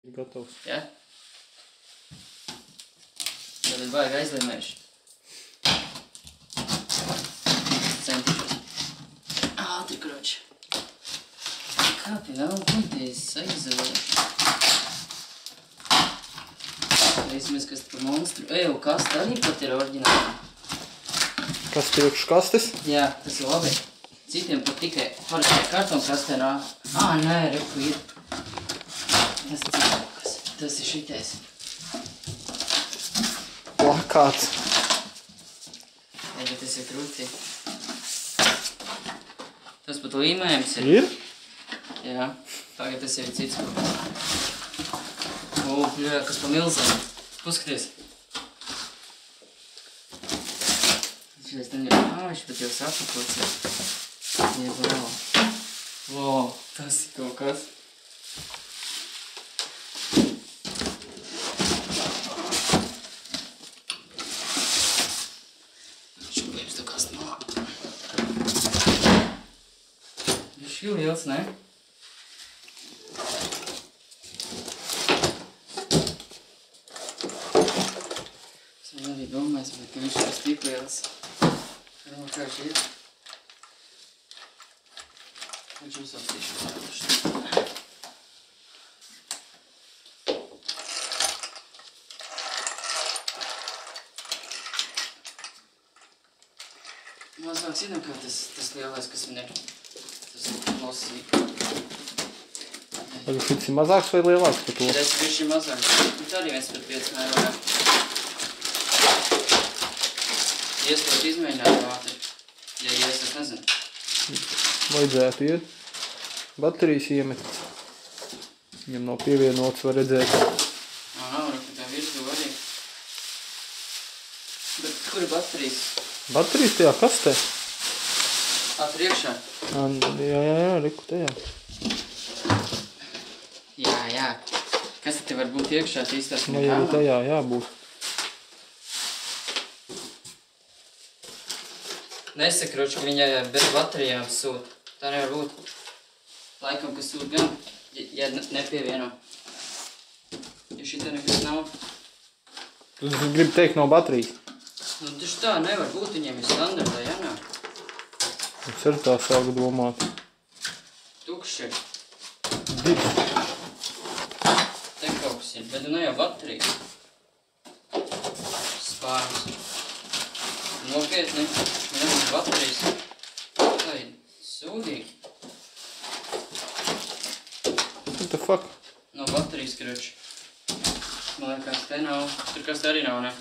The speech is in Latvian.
Gatavs. Ja? Tad ir baigi aizlīmējuši. Centīšos. Ātri, kroči. Kāpi vēl puntīs aizolējuši. Reizimies, kas par monstru. Eju, kasta arī pat ir oriģināli. Kas priekš kastes? Jā, tas ir labi. Citiem pat tikai parastai kartonkastē nāk. Nē, reku ir. Tas ir citākas. Tas ir šitais. Plakāts. Bet tas ir krūti. Tas pat līmējums ir. Ir? Jā. Tagad tas ir cits kaut. Bļā, kas pa milzēm. Paskaties. Šies ten jau viņš pat jau sapakots ir. Jā, wow, tas ir kaut kas. Šūlības tu kast malā. Viņš ir liels, ne? Es man arī domāju, bet viņš ir tik liels. Kā šī ir? Viņš uzsaptīšu pārduši. Mazāk zinām, kā tas lielais, kas man ir. Tas nosīk. Vai šis ir mazāks vai lielāks par to? Tas ir mazāks. Viņš arī 1/5 mērogā. Iespēt izmēģināt ātri. Ja ies, es nezinu. Vajadzētu iet. Baterijas iemet. Viņam nav pievienots, var redzēt. Nav, ka tā virsū arī. Bet kur ir baterijas? Baterijas tajā kastē? Priekšā? Jā, reku tajā. Jā. Kas te var būt iekšā? Tīstās Vai arī tajā jābūt. Nesakroči, viņai bez baterijām sūt. Tā nevar būt. Laikam, kas sūt gan, ja nepievieno. Ja šitā nekas nav. Tu gribi teikt no baterijas? Nu, taču tā nevar būt, viņiem ir standartā jānāk. Es arī tā sāku domāt. Tukšs ir. Divi. Te kaut kas ir, bet ne jau baterija. Spārns. Nopietni. Nebūs baterijas. Tā ir sūdīgi. What the fuck? No baterijas, kroči. Man liekas, te nav. Tur kas te arī nav, ne?